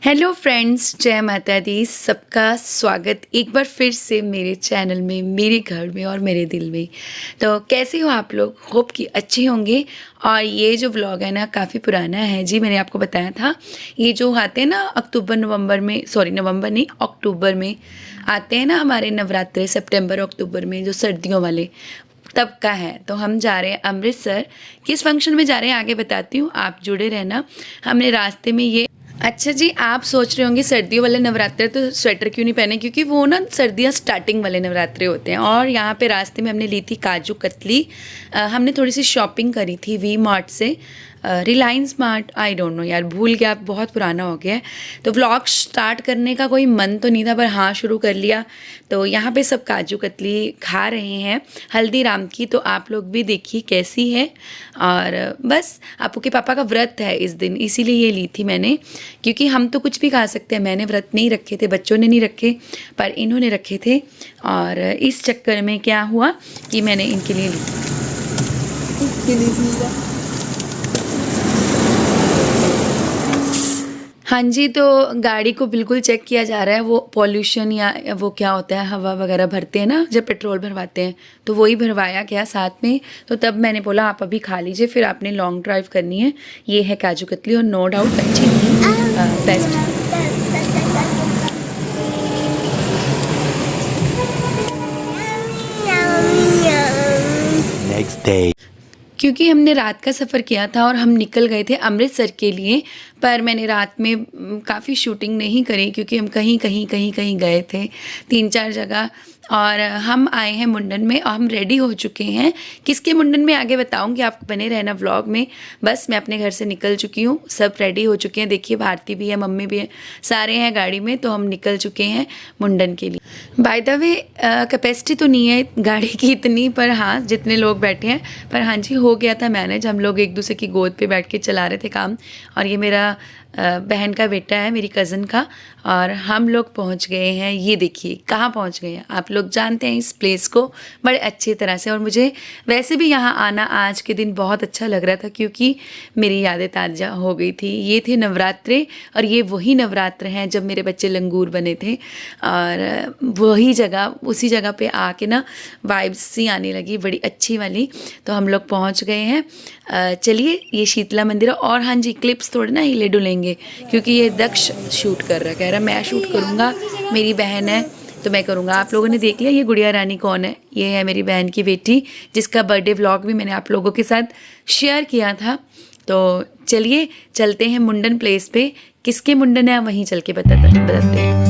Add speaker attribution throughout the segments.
Speaker 1: Hello friends, जय माता दी। सबका स्वागत एक बार फिर से मेरे चैनल में, मेरे घर में और मेरे दिल में। तो कैसे हो आप लोग? होप कि अच्छे होंगे। और ये जो व्लॉग है ना, काफ़ी पुराना है जी। मैंने आपको बताया था ये जो आते हैं ना अक्टूबर नवंबर में, सॉरी नवंबर नहीं अक्टूबर में आते हैं ना हमारे नवरात्रे, सितंबर अक्टूबर में, जो सर्दियों वाले, तब का है। तो हम जा रहे हैं अमृतसर। किस फंक्शन में जा रहे हैं आगे बताती हूँ, आप जुड़े रहना। हमने रास्ते में ये, अच्छा जी, आप सोच रहे होंगे सर्दियों वाले नवरात्रे तो स्वेटर क्यों नहीं पहने, क्योंकि वो ना सर्दियाँ स्टार्टिंग वाले नवरात्रे होते हैं। और यहाँ पे रास्ते में हमने ली थी काजू कतली। हमने थोड़ी सी शॉपिंग करी थी वी मार्ट से, Reliance mart, I don't know यार, भूल गया, बहुत पुराना हो गया है। तो व्लॉग स्टार्ट करने का कोई मन तो नहीं था, पर हाँ शुरू कर लिया। तो यहाँ पे सब काजू कतली खा रहे हैं हल्दीराम की, तो आप लोग भी देखिए कैसी है। और बस आपू के पापा का व्रत है इस दिन, इसीलिए ये ली थी मैंने, क्योंकि हम तो कुछ भी खा सकते हैं। मैंने व्रत नहीं रखे थे, बच्चों ने नहीं रखे, पर इन्होंने रखे थे। और इस चक्कर में क्या हुआ कि मैंने इनके लिए ली। हाँ जी, तो गाड़ी को बिल्कुल चेक किया जा रहा है। वो पॉल्यूशन या वो क्या होता है, हवा वगैरह भरते हैं ना जब पेट्रोल भरवाते हैं, तो वही भरवाया गया साथ में। तो तब मैंने बोला आप अभी खा लीजिए, फिर आपने लॉन्ग ड्राइव करनी है। ये है काजू कतली और नो डाउट अच्छी थी, बेस्ट।
Speaker 2: नेक्स्ट डे,
Speaker 1: क्योंकि हमने रात का सफ़र किया था और हम निकल गए थे अमृतसर के लिए, पर मैंने रात में काफ़ी शूटिंग नहीं करी, क्योंकि हम कहीं कहीं कहीं कहीं गए थे, 3-4 जगह। और हम आए हैं मुंडन में और हम रेडी हो चुके हैं। किसके मुंडन में आगे बताऊंगी, आप बने रहना व्लॉग में। बस मैं अपने घर से निकल चुकी हूँ, सब रेडी हो चुके हैं। देखिए भारती भी है, मम्मी भी है, सारे हैं गाड़ी में। तो हम निकल चुके हैं मुंडन के लिए। बाय द वे कैपेसिटी तो नहीं है गाड़ी की इतनी, पर हाँ जितने लोग बैठे हैं। पर हाँ जी, हो गया था मैनेज। हम लोग एक दूसरे की गोद पे बैठ के चला रहे थे काम। और ये मेरा बहन का बेटा है, मेरी कज़न का। और हम लोग पहुंच गए हैं, ये देखिए कहाँ पहुंच गए हैं। आप लोग जानते हैं इस प्लेस को बड़े अच्छी तरह से। और मुझे वैसे भी यहाँ आना आज के दिन बहुत अच्छा लग रहा था, क्योंकि मेरी यादें ताज़ा हो गई थी। ये थे नवरात्रे, और ये वही नवरात्र हैं जब मेरे बच्चे लंगूर बने थे। और वही जगह, उसी जगह पे आके ना वाइब्स सी आने लगी बड़ी अच्छी वाली। तो हम लोग पहुँच गए हैं। चलिए, ये शीतला मंदिर। और हाँ जी, क्लिप्स थोड़े ना हिले डुलेंगे, क्योंकि ये दक्ष शूट कर रहा है, कह रहा मैं शूट करूँगा, मेरी बहन है तो मैं करूँगा। आप लोगों ने देख लिया ये गुड़िया रानी कौन है? ये है मेरी बहन की बेटी, जिसका बर्थडे व्लॉग भी मैंने आप लोगों के साथ शेयर किया था। तो चलिए चलते हैं मुंडन प्लेस पे। किसके मुंडन है वहीं चल के बताते हैं।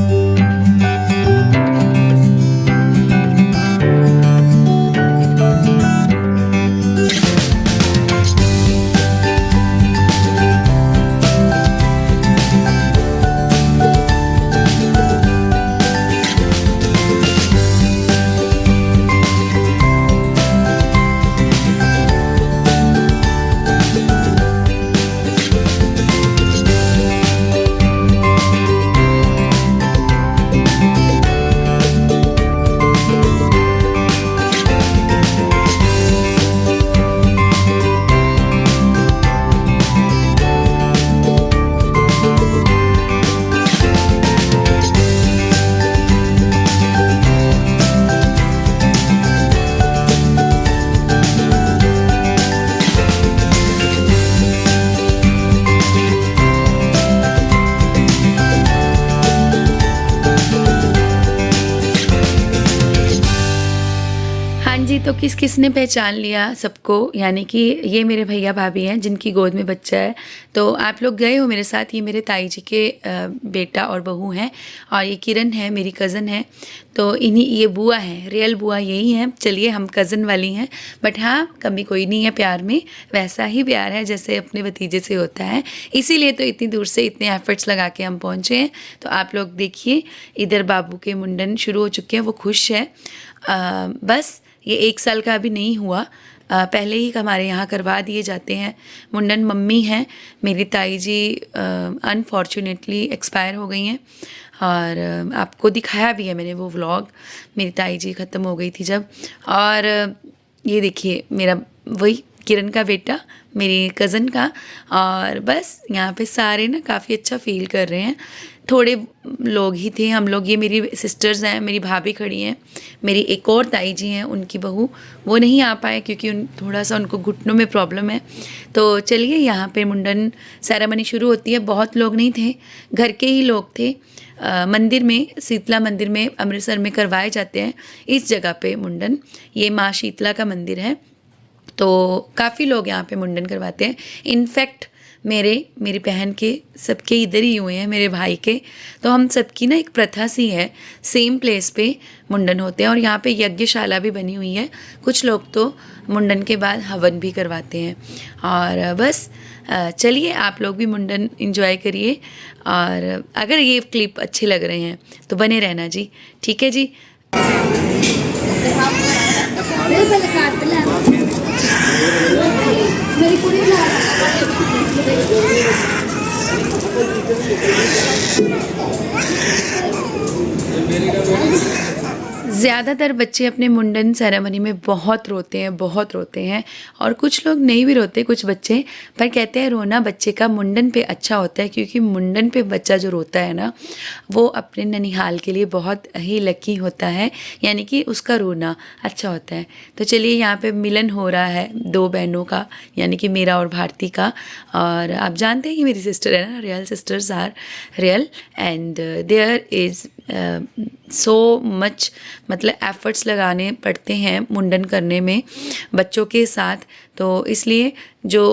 Speaker 1: जी, तो किस किस ने पहचान लिया सबको, यानी कि ये मेरे भैया भाभी हैं जिनकी गोद में बच्चा है। तो आप लोग गए हो मेरे साथ। ये मेरे ताई जी के बेटा और बहू हैं। और ये किरण है, मेरी कज़न है। तो इन्हीं, ये बुआ है, रियल बुआ यही हैं। चलिए, हम कज़न वाली हैं, बट हाँ कमी कोई नहीं है प्यार में। वैसा ही प्यार है जैसे अपने भतीजे से होता है। इसीलिए तो इतनी दूर से इतने एफर्ट्स लगा के हम पहुँचे हैं। तो आप लोग देखिए, इधर बाबू के मुंडन शुरू हो चुके हैं, वो खुश है। बस ये 1 साल का अभी नहीं हुआ, पहले ही हमारे यहाँ करवा दिए जाते हैं मुंडन। मम्मी हैं मेरी ताई जी, अनफॉर्चुनेटली एक्सपायर हो गई हैं। और आपको दिखाया भी है मैंने वो व्लॉग, मेरी ताई जी ख़त्म हो गई थी जब। और ये देखिए मेरा वही किरण का बेटा, मेरी कज़न का। और बस यहाँ पे सारे ना काफ़ी अच्छा फील कर रहे हैं। थोड़े लोग ही थे हम लोग, ये मेरी सिस्टर्स हैं, मेरी भाभी खड़ी हैं, मेरी एक और ताई जी हैं, उनकी बहू, वो नहीं आ पाए क्योंकि थोड़ा सा उनको घुटनों में प्रॉब्लम है। तो चलिए यहाँ पे मुंडन सेरेमनी शुरू होती है। बहुत लोग नहीं थे, घर के ही लोग थे। मंदिर में, शीतला मंदिर में अमृतसर में करवाए जाते हैं इस जगह पे मुंडन। ये माँ शीतला का मंदिर है, तो काफ़ी लोग यहाँ पे मुंडन करवाते हैं। इनफैक्ट मेरी बहन के सबके इधर ही हुए हैं, मेरे भाई के। तो हम सबकी ना एक प्रथा सी है, सेम प्लेस पे मुंडन होते हैं। और यहाँ पे यज्ञशाला भी बनी हुई है। कुछ लोग तो मुंडन के बाद हवन भी करवाते हैं। और बस चलिए आप लोग भी मुंडन एंजॉय करिए। और अगर ये क्लिप अच्छे लग रहे हैं तो बने रहना जी, ठीक है जी। ज़्यादातर बच्चे अपने मुंडन सेरेमनी में बहुत रोते हैं। और कुछ लोग नहीं भी रोते, कुछ बच्चे, पर कहते हैं रोना बच्चे का मुंडन पे अच्छा होता है, क्योंकि मुंडन पे बच्चा जो रोता है ना, वो अपने ननिहाल के लिए बहुत ही लकी होता है, यानी कि उसका रोना अच्छा होता है। तो चलिए यहाँ पे मिलन हो रहा है दो बहनों का, यानी कि मेरा और भारती का। और आप जानते हैं कि मेरी सिस्टर है ना, real sisters are real, and there is so much, मतलब एफ़र्ट्स लगाने पड़ते हैं मुंडन करने में बच्चों के साथ। तो इसलिए जो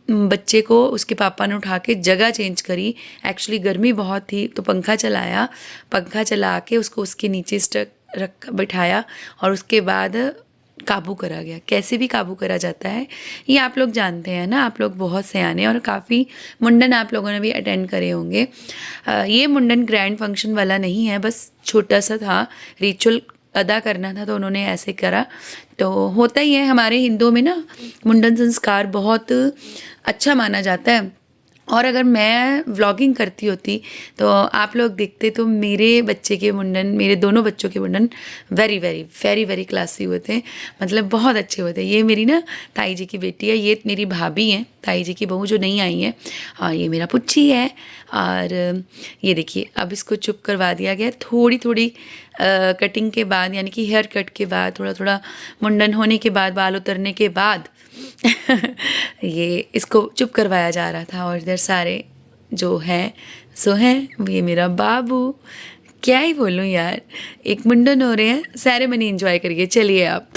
Speaker 1: बच्चे को उसके पापा ने उठा के जगह चेंज करी। एक्चुअली गर्मी बहुत थी तो पंखा चलाया, पंखा चला के उसको उसके नीचे रख बिठाया और उसके बाद काबू करा गया। कैसे भी काबू करा जाता है ये आप लोग जानते हैं ना, आप लोग बहुत सयाने, और काफ़ी मुंडन आप लोगों ने भी अटेंड करे होंगे। ये मुंडन ग्रैंड फंक्शन वाला नहीं है, बस छोटा सा था, रिचुअल अदा करना था तो उन्होंने ऐसे करा। तो होता ही है हमारे हिंदुओं में ना, मुंडन संस्कार बहुत अच्छा माना जाता है। और अगर मैं व्लॉगिंग करती होती तो आप लोग देखते तो मेरे बच्चे के मुंडन, मेरे दोनों बच्चों के मुंडन very very very very classy हुए थे, मतलब बहुत अच्छे हुए थे। ये मेरी ना ताई जी की बेटी है, ये मेरी भाभी हैं, ताई जी की बहू जो नहीं आई है, और ये मेरा पुच्ची है। और ये देखिए अब इसको चुप करवा दिया गया। थोड़ी थोड़ी कटिंग के बाद, यानी कि हेयर कट के बाद, थोड़ा थोड़ा मुंडन होने के बाद, बाल उतरने के बाद ये इसको चुप करवाया जा रहा था। और इधर सारे जो हैं सो हैं, ये मेरा बाबू, क्या ही बोलूँ यार, एक मुंडन हो रहे हैं, सेरेमनी एंजॉय करिए। चलिए आप।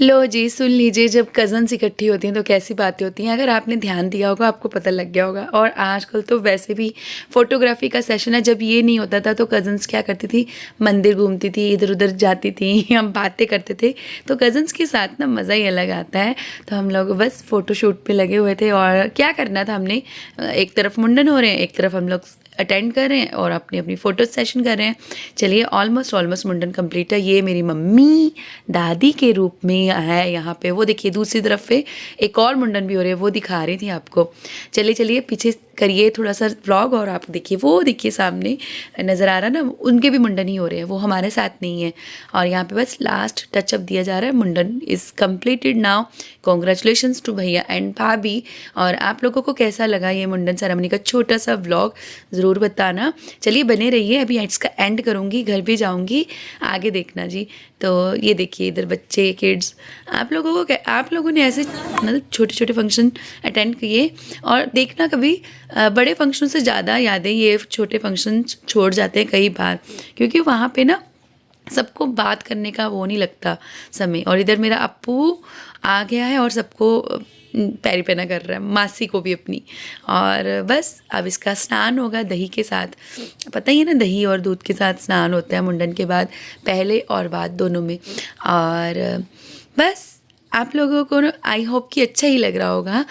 Speaker 1: लो जी, सुन लीजिए, जब कज़न्स इकट्ठी होती हैं तो कैसी बातें होती हैं। अगर आपने ध्यान दिया होगा आपको पता लग गया होगा। और आजकल तो वैसे भी फोटोग्राफी का सेशन है। जब ये नहीं होता था तो कज़न्स क्या करती थी, मंदिर घूमती थी, इधर उधर जाती थी, हम बातें करते थे। तो कज़न्स के साथ ना मज़ा ही अलग आता है। तो हम लोग बस फ़ोटोशूट पे लगे हुए थे। और क्या करना था हमने, एक तरफ मुंडन हो रहे हैं, एक तरफ हम लोग अटेंड कर रहे हैं और अपनी अपनी फ़ोटो सेशन कर रहे हैं। चलिए ऑलमोस्ट मुंडन कंप्लीट है। ये मेरी मम्मी दादी के रूप में है यहाँ पे। वो देखिए दूसरी तरफ पे एक और मुंडन भी हो रही है, वो दिखा रही थी आपको। चलिए पीछे करिए थोड़ा सा व्लॉग और आप देखिए, वो देखिए सामने नज़र आ रहा है ना, उनके भी मुंडन ही हो रहे हैं, वो हमारे साथ नहीं है। और यहाँ पे बस लास्ट टचअप दिया जा रहा है, mundan is completed now. Congratulations to भैया एंड भाभी। और आप लोगों को कैसा लगा ये मुंडन सेरेमनी का छोटा सा व्लॉग ज़रूर बताना। चलिए बने रहिए, अभी इसका एंड करूँगी, घर भी जाऊँगी, आगे देखना जी। तो ये देखिए इधर बच्चे किड्स, आप लोगों ने ऐसे मतलब छोटे छोटे फंक्शन अटेंड किए, और देखना कभी बड़े फंक्शन से ज़्यादा यादें ये छोटे फंक्शन छोड़ जाते हैं कई बार, क्योंकि वहाँ पे ना सबको बात करने का वो नहीं लगता समय। और इधर मेरा अप्पू आ गया है और सबको पैरी पहना कर रहा है, मासी को भी अपनी। और बस अब इसका स्नान होगा दही के साथ, पता ही है ना, दही और दूध के साथ स्नान होता है मुंडन के बाद, पहले और बाद दोनों में। और बस आप लोगों को ना आई होप कि अच्छा ही लग रहा होगा।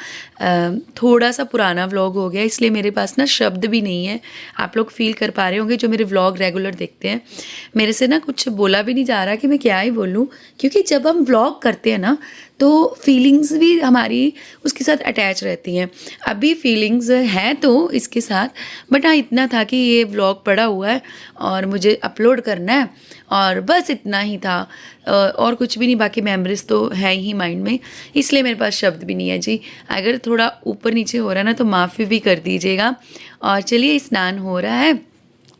Speaker 1: थोड़ा सा पुराना व्लॉग हो गया, इसलिए मेरे पास ना शब्द भी नहीं है। आप लोग फील कर पा रहे होंगे जो मेरे व्लॉग रेगुलर देखते हैं, मेरे से ना कुछ बोला भी नहीं जा रहा कि मैं क्या ही बोलूँ, क्योंकि जब हम व्लॉग करते हैं ना तो फीलिंग्स भी हमारी उसके साथ अटैच रहती हैं। अभी फीलिंग्स हैं तो इसके साथ, बट हाँ इतना था कि ये व्लॉग पड़ा हुआ है और मुझे अपलोड करना है, और बस इतना ही था, और कुछ भी नहीं। बाकी मेमोरीज तो है ही माइंड में, इसलिए मेरे पास शब्द भी नहीं है जी। अगर थोड़ा ऊपर नीचे हो रहा है ना तो माफ़ी भी कर दीजिएगा। और चलिए स्नान हो रहा है,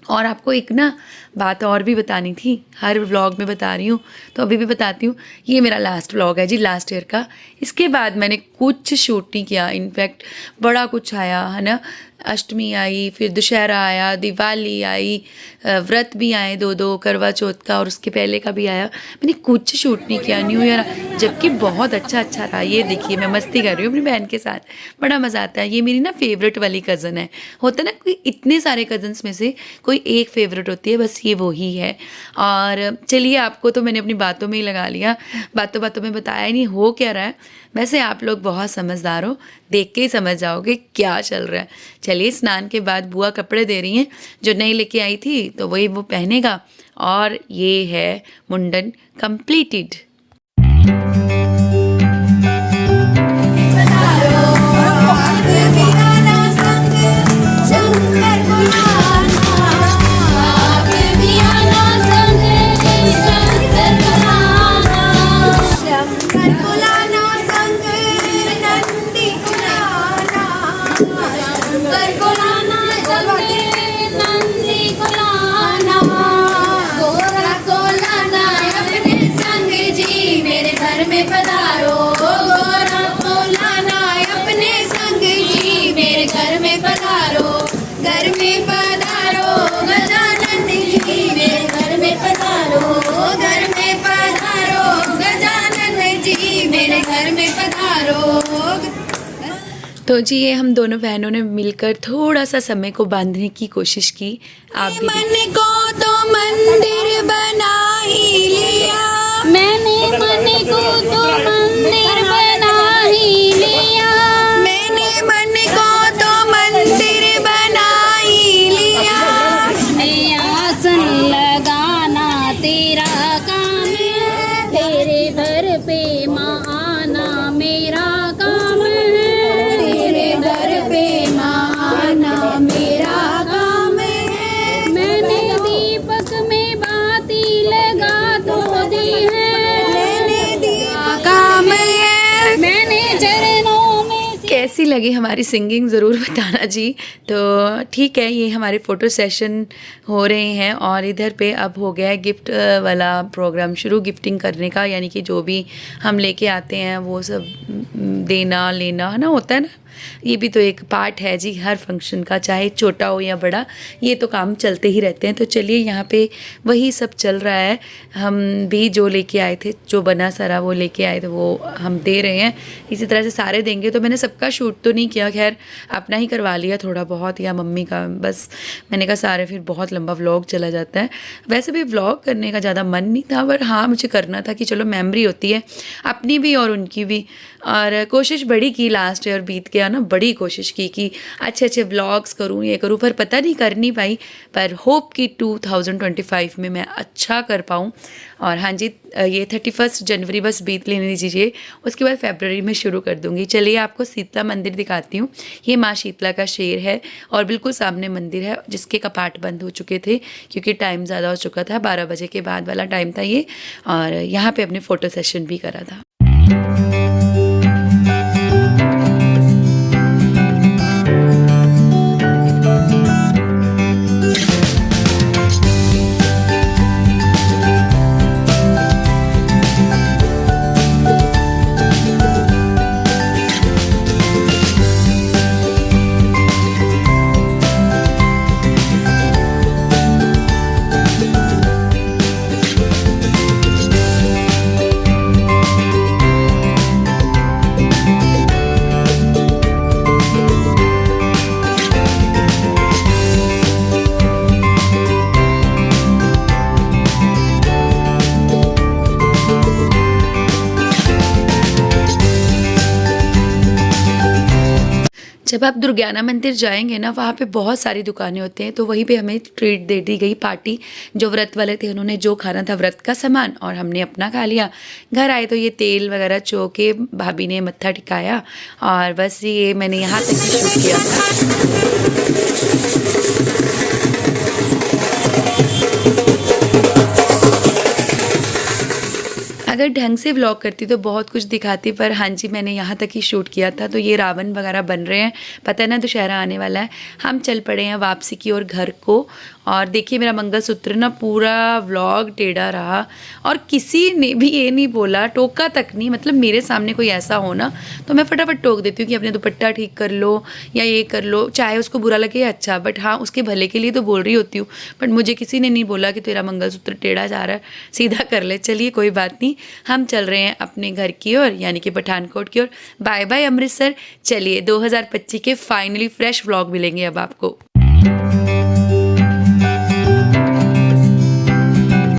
Speaker 1: और आपको एक ना बात और भी बतानी थी, हर व्लॉग में बता रही हूँ तो अभी भी बताती हूँ। ये मेरा लास्ट व्लॉग है जी, लास्ट ईयर का। इसके बाद मैंने कुछ शूट नहीं किया, इनफैक्ट बड़ा कुछ आया है ना, अष्टमी आई, फिर दशहरा आया, दिवाली आई, व्रत भी आए 2-2, करवा चौथ का और उसके पहले का भी आया। मैंने कुछ शूट नहीं किया, न्यू ईयर, जबकि बहुत अच्छा रहा। ये देखिए मैं मस्ती कर रही हूँ अपनी बहन के साथ, बड़ा मज़ा आता है। ये मेरी ना फेवरेट वाली कज़न है, होता है ना कोई इतने सारे कज़न्स में से कोई एक फेवरेट होती है, बस ये वो ही है। और चलिए आपको तो मैंने अपनी बातों में ही लगा लिया, बातों बातों में बताया ही नहीं हो क्या रहा है। वैसे आप लोग बहुत समझदार हो, देख के ही समझ जाओगे क्या चल रहा है। चलिए स्नान के बाद बुआ कपड़े दे रही हैं, जो नई लेके आई थी तो वही वो पहनेगा, और ये है मुंडन कंप्लीटेड। तो जी ये हम दोनों बहनों ने मिलकर थोड़ा सा समय को बांधने की कोशिश की। आप भी
Speaker 2: मन को तो मंदिर बना ही लिया, मैंने मन को तो मंदिर बना ही लिया, मैंने मन को तो मंदिर बना ही लिया। आसन लगाना तेरा काम है, तेरे घर पे माँ आना मेरा काम है, तेरे घर पे माँ आना मेरा काम है। मैंने दीपक में बाती लगा तो दी है, मैंने दिया काम है, मैंने चरणों में।
Speaker 1: कैसी लगी हमारी सिंगिंग ज़रूर बताना जी। तो ठीक है, ये हमारे फ़ोटो सेशन हो रहे हैं, और इधर पे अब हो गया है गिफ्ट वाला प्रोग्राम शुरू, गिफ्टिंग करने का, यानी कि जो भी हम लेके आते हैं वो सब देना लेना है ना, होता है ना। ये भी तो एक पार्ट है जी हर फंक्शन का, चाहे छोटा हो या बड़ा, ये तो काम चलते ही रहते हैं। तो चलिए यहाँ पे वही सब चल रहा है। हम भी जो लेके आए थे, जो बना सारा वो लेके आए थे, वो हम दे रहे हैं। इसी तरह से सारे देंगे। तो मैंने सबका शूट तो नहीं किया, खैर अपना ही करवा लिया थोड़ा बहुत, या मम्मी का। बस मैंने कहा सारे फिर बहुत लंबा व्लॉग चला जाता है। वैसे भी व्लॉग करने का ज़्यादा मन नहीं था, पर हाँ मुझे करना था कि चलो मेमोरी होती है अपनी भी और उनकी भी। और कोशिश बड़ी की, लास्ट ईयर बीत गया, किया ना, बड़ी कोशिश की कि अच्छे अच्छे व्लॉग्स करूँ, ये करूँ, पर पता नहीं कर नहीं पाई। पर होप कि 2025 में मैं अच्छा कर पाऊँ। और हाँ जी, ये 31 जनवरी बस बीत लेने दीजिए, उसके बाद फरवरी में शुरू कर दूँगी। चलिए आपको शीतला मंदिर दिखाती हूँ। ये माँ शीतला का शेर है और बिल्कुल सामने मंदिर है जिसके कपाट बंद हो चुके थे क्योंकि टाइम ज़्यादा हो चुका था, 12 बजे के बाद वाला टाइम था ये। और यहाँ पे अपने फ़ोटो सेशन भी करा था। जब आप दुर्गाना मंदिर जाएंगे ना, वहाँ पे बहुत सारी दुकानें होती हैं, तो वहीं पे हमें ट्रीट दे दी गई। पार्टी जो व्रत वाले थे उन्होंने जो खाना था व्रत का सामान, और हमने अपना खा लिया। घर आए तो ये तेल वगैरह चो के भाभी ने मत्था टिकाया, और बस ये मैंने यहाँ तक ही शूट किया था। अगर ढंग से व्लॉग करती तो बहुत कुछ दिखाती, पर हाँ जी मैंने यहाँ तक ही शूट किया था। तो ये रावण वगैरह बन रहे हैं, पता है ना दशहरा आने वाला है। हम चल पड़े हैं वापसी की ओर घर को। और देखिए मेरा मंगलसूत्र ना पूरा व्लॉग टेढ़ा रहा, और किसी ने भी ये नहीं बोला, टोका तक नहीं। मतलब मेरे सामने कोई ऐसा हो ना तो मैं फटाफट टोक देती हूँ कि अपने दुपट्टा ठीक कर लो या ये कर लो, चाहे उसको बुरा लगे अच्छा, बट हाँ उसके भले के लिए तो बोल रही होती हूँ। बट मुझे किसी ने नहीं बोला कि तेरा मंगलसूत्र टेढ़ा जा रहा है, सीधा कर ले। चलिए कोई बात नहीं, हम चल रहे हैं अपने घर की ओर, यानी कि पठानकोट की ओर। Bye bye Amritsar. चलिए 2025 के फाइनली फ्रेश व्लॉग मिलेंगे अब आपको।